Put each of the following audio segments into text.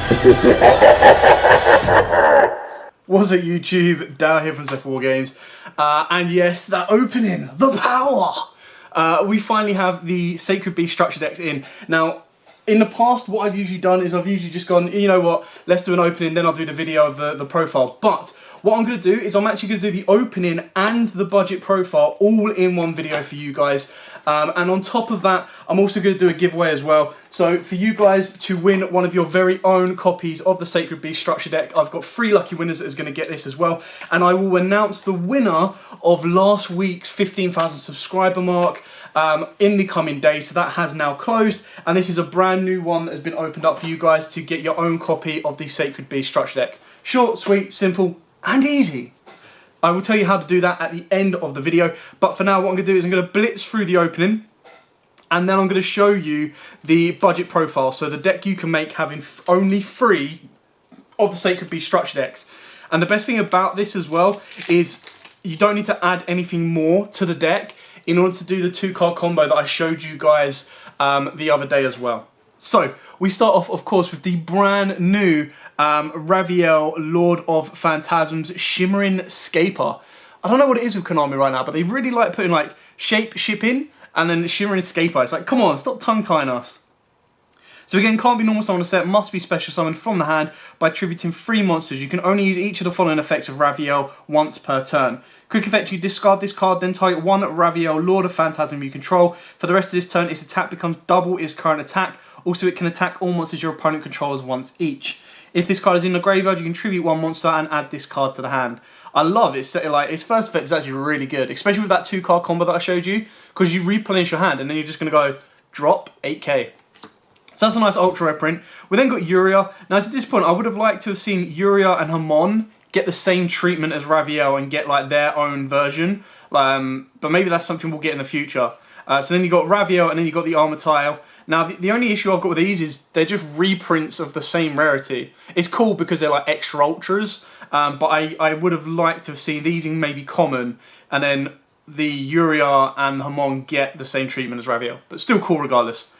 What's up YouTube, Dow here from Zeph War Games, and yes, that opening, the power! We finally have the Sacred Beast structure decks in. Now, in the past, what I've usually done is I've usually just gone, you know what, let's do an opening, then I'll do the video of the profile. But what I'm going to do is I'm actually going to do the opening and the budget profile all in one video for you guys. And on top of that, I'm also going to do a giveaway as well. So for you guys to win one of your very own copies of the Sacred Beast structure deck, I've got 3 lucky winners that is going to get this as well. And I will announce the winner of last week's 15,000 subscriber mark in the coming days. So that has now closed. And this is a brand new one that has been opened up for you guys to get your own copy of the Sacred Beast structure deck. Short, sweet, simple, and easy. I will tell you how to do that at the end of the video, but for now what I'm going to do is I'm going to blitz through the opening, and then I'm going to show you the budget profile, so the deck you can make having only 3 of the Sacred Beast structure decks. And the best thing about this as well is you don't need to add anything more to the deck in order to do the 2-card combo that I showed you guys the other day as well. So, we start off, of course, with the brand new Raviel Lord of Phantasms Shimmering Scaper. I don't know what it is with Konami right now, but they really like putting like shape shipping and then Shimmering Scaper. It's like, come on, stop tongue-tying us. So again, can't be normal summon a set, must be special summoned from the hand by attributing 3 monsters. You can only use each of the following effects of Raviel once per turn. Quick effect, you discard this card, then target 1 Raviel Lord of Phantasm you control. For the rest of this turn, its attack becomes double its current attack. Also, it can attack all monsters your opponent controls once each. If this card is in the graveyard, you can tribute 1 monster and add this card to the hand. I love it. Like, its first effect is actually really good, especially with that 2-card combo that I showed you, because you replenish your hand and then you're just going to go drop 8k. So that's a nice ultra rare print. We then got Yugioh. Now at this point, I would have liked to have seen Yugioh and Hamon get the same treatment as Raviel and get like their own version. But maybe that's something we'll get in the future. So then you got Raviel and then you got the Armor Tile. Now the only issue I've got with these is they're just reprints of the same rarity. It's cool because they're like extra ultras, but I would have liked to have seen these in maybe common, and then the Yugioh and Hamon get the same treatment as Raviel, but still cool regardless.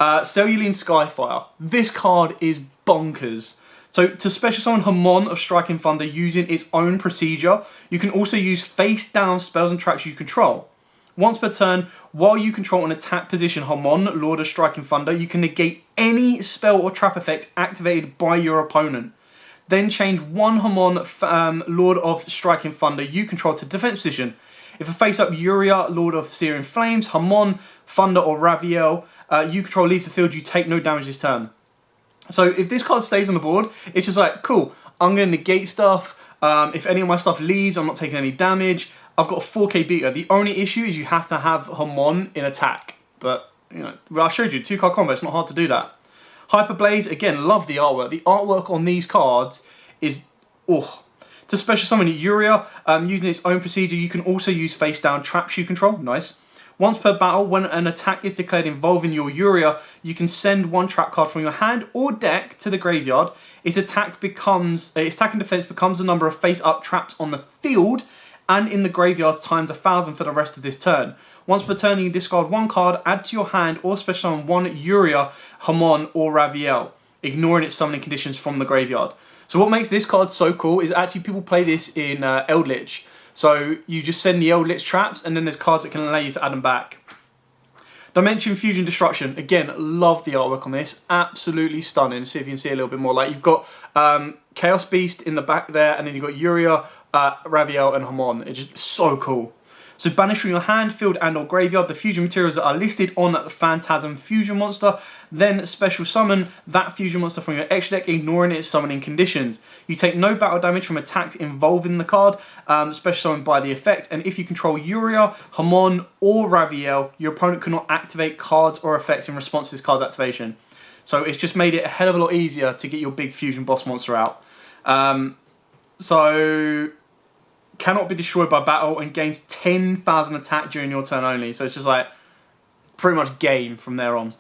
Celluline Skyfire. This card is bonkers. So to special summon Hamon of Striking Thunder using its own procedure, you can also use face down spells and traps you control. Once per turn, while you control an attack position Hamon, Lord of Striking Thunder, you can negate any spell or trap effect activated by your opponent. Then change 1 Hamon, Lord of Striking Thunder you control to defense position. If a face-up Yugioh, Lord of Searing Flames, Hamon, Thunder or Raviel you control leaves the field, you take no damage this turn. So if this card stays on the board, it's just like, cool, I'm going to negate stuff. If any of my stuff leaves, I'm not taking any damage. I've got a 4k beater. The only issue is you have to have Hamon in attack. But, you know, well, I showed you, 2-card combo, it's not hard to do that. Hyper Blaze, again, love the artwork. The artwork on these cards is, oh. To special summon Yugioh, using its own procedure, you can also use face down traps you control. Nice. Once per battle, when an attack is declared involving your Yugioh, you can send 1 trap card from your hand or deck to the graveyard. Its attack and defense becomes the number of face-up traps on the field and in the graveyard times 1,000 for the rest of this turn. Once per turn, you can discard 1 card, add to your hand, or special summon 1 Yugioh, Hamon, or Raviel, ignoring its summoning conditions from the graveyard. So what makes this card so cool is actually people play this in Eldritch. So you just send the Eldritch traps, and then there's cards that can allow you to add them back. Dimension Fusion Destruction. Again, love the artwork on this. Absolutely stunning. Let's see if you can see a little bit more. Like, you've got Chaos Beast in the back there, and then you've got Yugioh, Raviel, and Hamon. It's just so cool. So banish from your hand, field and or graveyard the fusion materials that are listed on the Phantasm Fusion monster. Then special summon that fusion monster from your extra deck, ignoring its summoning conditions. You take no battle damage from attacks involving the card, special summoned by the effect. And if you control Yugioh, Hamon, or Raviel, your opponent cannot activate cards or effects in response to this card's activation. So it's just made it a hell of a lot easier to get your big fusion boss monster out. So cannot be destroyed by battle and gains 10,000 attack during your turn only. So it's just like pretty much game from there on.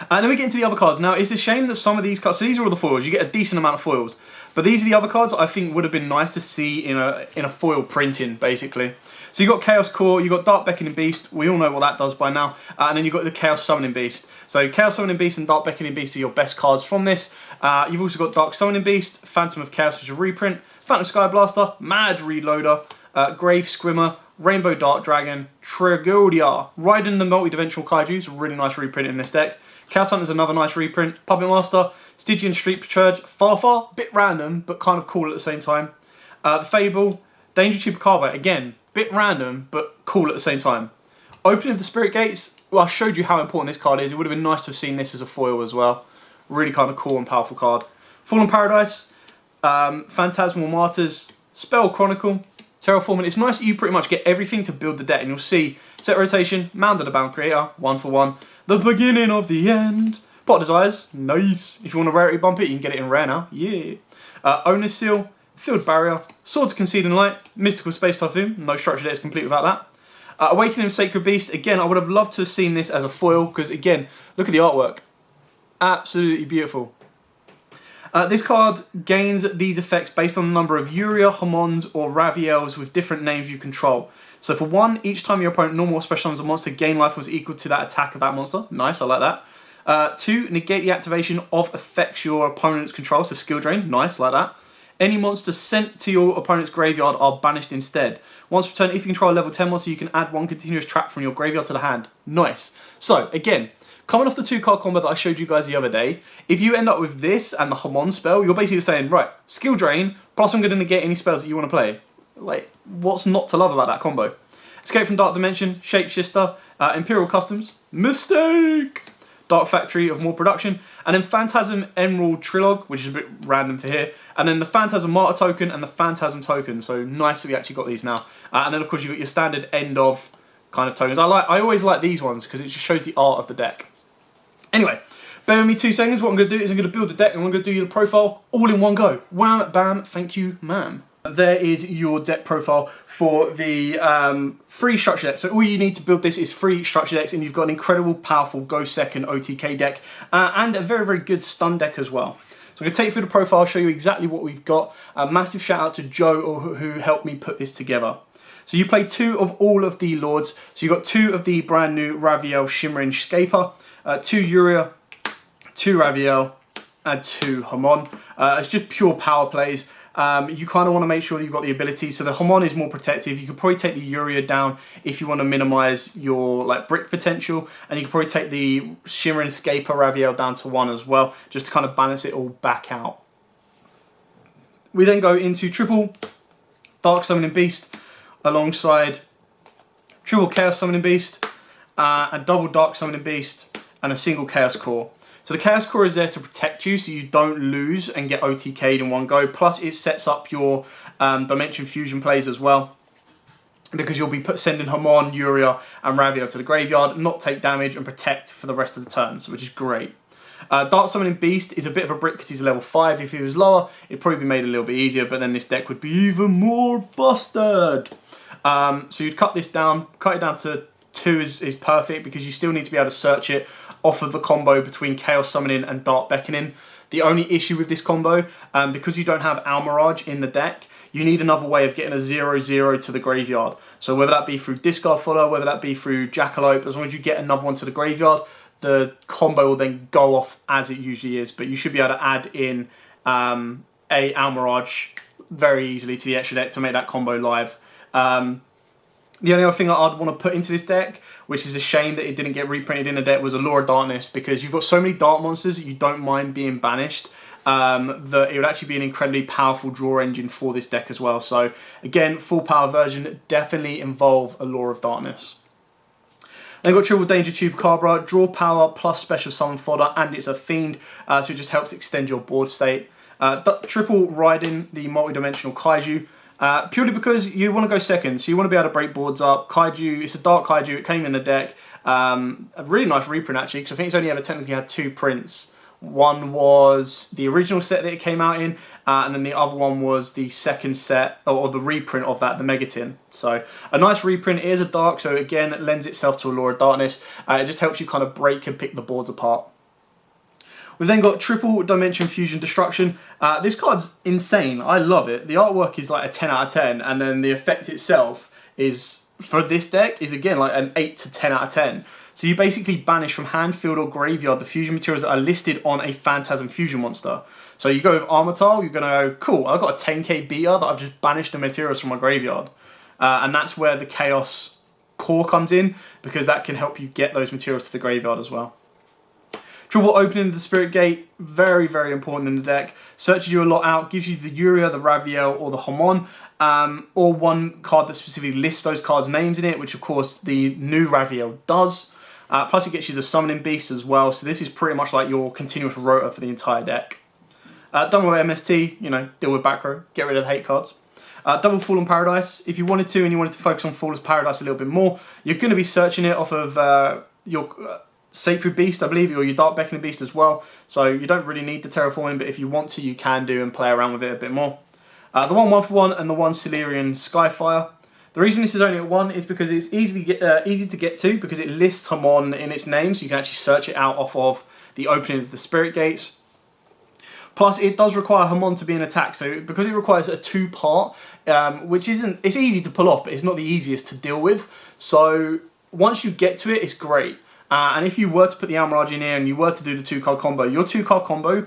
And then we get into the other cards. Now, it's a shame that some of these cards, so these are all the foils, you get a decent amount of foils. But these are the other cards that I think would have been nice to see in a foil printing, basically. So you got Chaos Core, you got Dark Beckoning Beast. We all know what that does by now. And then you got the Chaos Summoning Beast. So Chaos Summoning Beast and Dark Beckoning Beast are your best cards from this. You've also got Dark Summoning Beast, Phantom of Chaos, which is a reprint, Phantom Sky Blaster, Mad Reloader, Grave Squimmer, Rainbow Dart Dragon, Tragodia, Raiden the Multidimensional Kaiju, it's a really nice reprint in this deck. Chaos Hunter's another nice reprint, Puppet Master, Stygian Street Patrurge, Farfar, bit random, but kind of cool at the same time. The Fable, Danger Tube Carbide, again, bit random, but cool at the same time. Opening of the Spirit Gates, well, I showed you how important this card is. It would have been nice to have seen this as a foil as well. Really kind of cool and powerful card. Fallen Paradise, Phantasmal Martyrs, Spell Chronicle, Terraforming. It's nice that you pretty much get everything to build the deck, and you'll see set rotation, Mound of the Bound Creator, 1 for 1. The beginning of the end. Pot Desires, nice. If you want to rarity bump it, you can get it in rare now. Yeah. Owner's Seal, Field Barrier, Sword to Conceding Light, Mystical Space Typhoon. No structure deck is complete without that. Awakening of Sacred Beast. Again, I would have loved to have seen this as a foil because, again, look at the artwork. Absolutely beautiful. This card gains these effects based on the number of Yugioh, Hamons, or Raviels with different names you control. So for 1, each time your opponent normal or special summons a monster, gain life was equal to that attack of that monster. Nice, I like that. 2, negate the activation of effects your opponent's control, so skill drain. Nice, like that. Any monsters sent to your opponent's graveyard are banished instead. Once per turn, if you control a level 10 monster, you can add 1 continuous trap from your graveyard to the hand. Nice. So, again, coming off the 2-card combo that I showed you guys the other day, if you end up with this and the Hamon spell, you're basically saying, right, skill drain, plus I'm going to negate any spells that you want to play. Like, what's not to love about that combo? Escape from Dark Dimension, Shapeshifter, Imperial Customs, Mistake, Dark Factory of more production, and then Phantasm Emerald Trilog, which is a bit random to hear, and then the Phantasm Martyr token and the Phantasm token. So nice that we actually got these now. And then of course you've got your standard end of kind of tokens. I always like these ones because it just shows the art of the deck. Anyway, bear with me 2 seconds. What I'm going to do is I'm going to build the deck and I'm going to do you the profile all in one go. Wham, bam, thank you, ma'am. There is your deck profile for the free structure deck. So all you need to build this is free structure decks, and you've got an incredible, powerful Go Second OTK deck and a very, very good stun deck as well. So I'm going to take you through the profile, show you exactly what we've got. A massive shout out to Joe who helped me put this together. So you play 2 of all of the Lords. So you've got 2 of the brand new Raviel Shimmering Scaper, 2 Yugioh, 2 Raviel, and 2 Hamon. It's just pure power plays. You kind of want to make sure that you've got the ability. So the Hamon is more protective. You could probably take the Yugioh down if you want to minimize your brick potential, and you could probably take the Shimmering Scaper Raviel down to 1 as well, just to kind of balance it all back out. We then go into triple Dark Summoning Beast alongside triple Chaos Summoning Beast, and double Dark Summoning Beast, and a single Chaos Core. So the Chaos Core is there to protect you so you don't lose and get OTK'd in one go. Plus it sets up your Dimension Fusion plays as well, because you'll be sending Hamon, Yugioh and Raviel to the graveyard, not take damage and protect for the rest of the turns, which is great. Dark Summoning Beast is a bit of a brick because he's a level 5. If he was lower, it'd probably be made a little bit easier, but then this deck would be even more busted. So you'd cut this down, cut it down to 2 is perfect, because you still need to be able to search it off of the combo between Chaos Summoning and Dark Beckoning. The only issue with this combo, because you don't have Almirage in the deck, you need another way of getting a 0/0 to the graveyard. So whether that be through Discard Follow, whether that be through Jackalope, as long as you get another one to the graveyard, the combo will then go off as it usually is. But you should be able to add in a Almirage very easily to the extra deck to make that combo live. The only other thing I'd want to put into this deck, which is a shame that it didn't get reprinted in the deck, was Allure of Darkness, because you've got so many dark monsters that you don't mind being banished, that it would actually be an incredibly powerful draw engine for this deck as well. So again, full power version, definitely involve Allure of Darkness. Then got triple Danger Tube Cabra, draw power plus special summon fodder, and it's a fiend, so it just helps extend your board state. Triple Raiden, the multi-dimensional Kaiju, purely because you want to go second, so you want to be able to break boards up. Kaiju, it's a dark Kaiju, it came in the deck. A really nice reprint actually, because I think it's only ever technically had 2 prints. One was the original set that it came out in, and then the other one was the second set, or the reprint of that, the Megatin. So a nice reprint. It is a dark, so again it lends itself to Allure of Darkness. It just helps you kind of break and pick the boards apart. We've then got triple Dimension Fusion Destruction. This card's insane. I love it. The artwork is like a 10 out of 10, and then the effect itself is for this deck is again like an 8 to 10 out of 10. So you basically banish from hand, field, or graveyard the fusion materials that are listed on a Phantasm fusion monster. So you go with Armatal, you're going to go, cool, I've got a 10k beater that I've just banished the materials from my graveyard. And that's where the Chaos Core comes in, because that can help you get those materials to the graveyard as well. Triple opening of the Spirit Gate, very, very important in the deck. Searches you a lot out, gives you the Yugioh, the Raviel, or the Hamon, or one card that specifically lists those cards' names in it, which of course the new Raviel does. Plus it gets you the Summoning Beast as well, so this is pretty much like your continuous rota for the entire deck. Done with MST, you know, deal with back row, get rid of the hate cards. Double Fallen Paradise, if you wanted to and you wanted to focus on Fallen Paradise a little bit more, you're going to be searching it off of your Sacred Beast, I believe, or your Dark Beckoning Beast as well. So you don't really need the Terraforming, but if you want to, you can do and play around with it a bit more. The 1/1/1 and the 1 Silurian Skyfire. The reason this is only at 1 is because it's easy to get to, because it lists Hamon in its name, so you can actually search it out off of the opening of the Spirit Gates. Plus, it does require Hamon to be in attack, so because it requires a 2-part, which it's easy to pull off, but it's not the easiest to deal with. So once you get to it, it's great. And if you were to put the Almirage in here and you were to do the 2-card combo, your 2-card combo,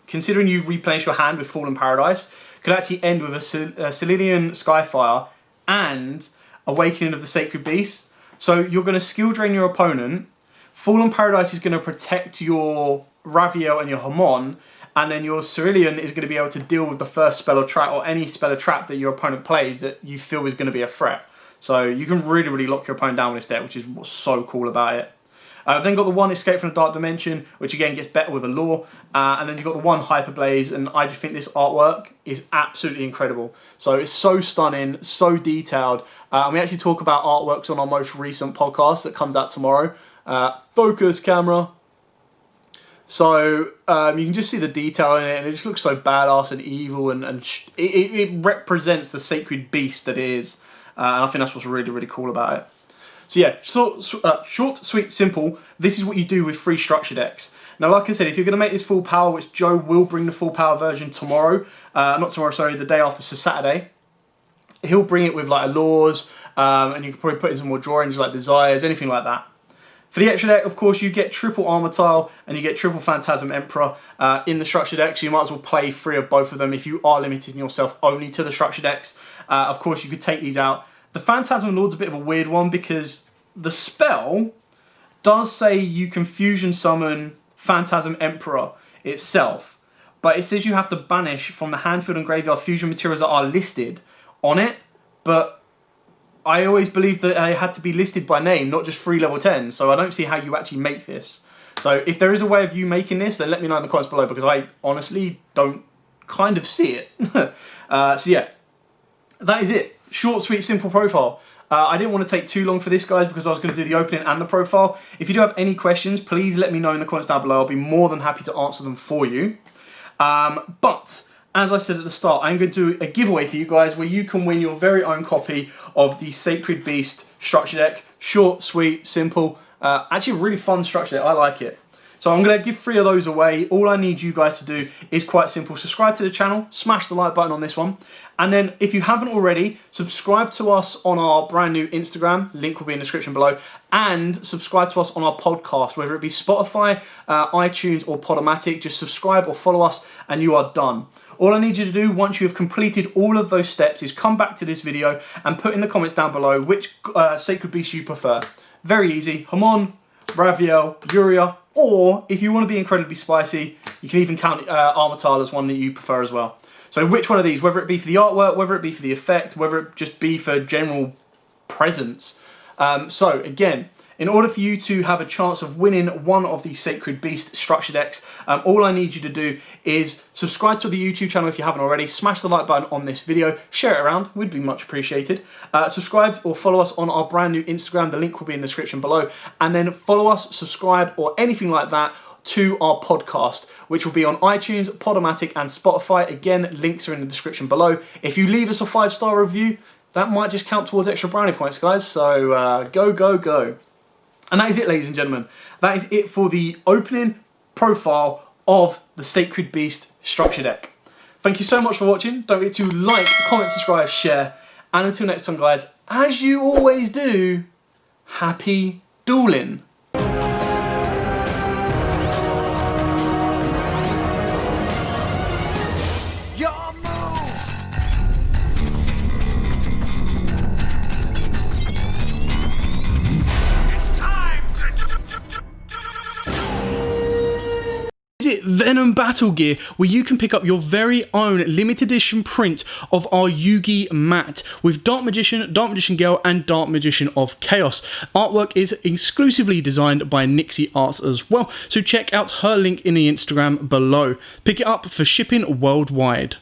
considering you replenish your hand with Fallen Paradise, could actually end with a Silurian Skyfire and Awakening of the Sacred Beast. So you're going to skill drain your opponent, Fallen Paradise is going to protect your Raviel and your Hamon, and then your Cerulean is going to be able to deal with the first spell or trap, or any spell or trap that your opponent plays that you feel is going to be a threat. So you can really, really lock your opponent down with this deck, which is what's so cool about it. Then got the 1 Escape from the Dark Dimension, which again gets better with Allure. And then you've got the 1 Hyperblaze, and I just think this artwork is absolutely incredible. So it's so stunning, so detailed. And we actually talk about artworks on our most recent podcast that comes out tomorrow. Focus, camera. So you can just see the detail in it, and it just looks so badass and evil, and it represents the sacred beast that it is. And I think that's what's really, really cool about it. So yeah, short, sweet, simple. This is what you do with free structure decks. Now, like I said, if you're going to make this full power, which Joe will bring the full power version tomorrow, not tomorrow, sorry, the day after, so Saturday, he'll bring it with like Allures, and you can probably put in some more drawings like Desires, anything like that. For the extra deck, of course, you get triple Armor Tile and you get triple Phantasm Emperor in the structure deck, so you might as well play 3 of both of them if you are limiting yourself only to the structure decks. Of course, you could take these out. The Phantasm Lord's a bit of a weird one, because the spell does say you can fusion summon Phantasm Emperor itself, but it says you have to banish from the hand, field, and graveyard fusion materials that are listed on it, but I always believed that they had to be listed by name, not just 3 level 10, so I don't see how you actually make this. So if there is a way of you making this, then let me know in the comments below, because I honestly don't kind of see it. So yeah, that is it. Short, sweet, simple profile. I didn't want to take too long for this, guys, because I was going to do the opening and the profile. If you do have any questions, please let me know in the comments down below. I'll be more than happy to answer them for you. But as I said at the start, I'm going to do a giveaway for you guys where you can win your very own copy of the Sacred Beast structure deck. Short, sweet, simple. Actually, a really fun structure deck. I like it. So I'm going to give 3 of those away. All I need you guys to do is quite simple. Subscribe to the channel, smash the like button on this one. And then if you haven't already, subscribe to us on our brand new Instagram. Link will be in the description below. And subscribe to us on our podcast, whether it be Spotify, iTunes, or Podomatic. Just subscribe or follow us and you are done. All I need you to do once you have completed all of those steps is come back to this video and put in the comments down below which Sacred Beast you prefer. Very easy. Hamon, Raviel, Yugioh, or if you want to be incredibly spicy, you can even count Armor Tile as one that you prefer as well. So which one of these, whether it be for the artwork, whether it be for the effect, whether it just be for general presence. So again, in order for you to have a chance of winning one of these Sacred Beast structure decks, all I need you to do is subscribe to the YouTube channel if you haven't already, smash the like button on this video, share it around, would be much appreciated. Subscribe or follow us on our brand new Instagram, the link will be in the description below, and then follow us, subscribe, or anything like that to our podcast, which will be on iTunes, Podomatic, and Spotify. Again, links are in the description below. If you leave us a 5-star review, that might just count towards extra brownie points, guys, so go, go, go. And that is it, ladies and gentlemen. That is it for the opening profile of the Sacred Beast structure deck. Thank you so much for watching. Don't forget to like, comment, subscribe, share, And until next time, guys, as you always do, happy dueling. Visit Venom Battle Gear, where you can pick up your very own limited edition print of our Yugi mat with Dark Magician Girl, and Dark Magician of Chaos. Artwork is exclusively designed by Nixie Arts as well, so check out her link in the Instagram below. Pick it up for shipping worldwide.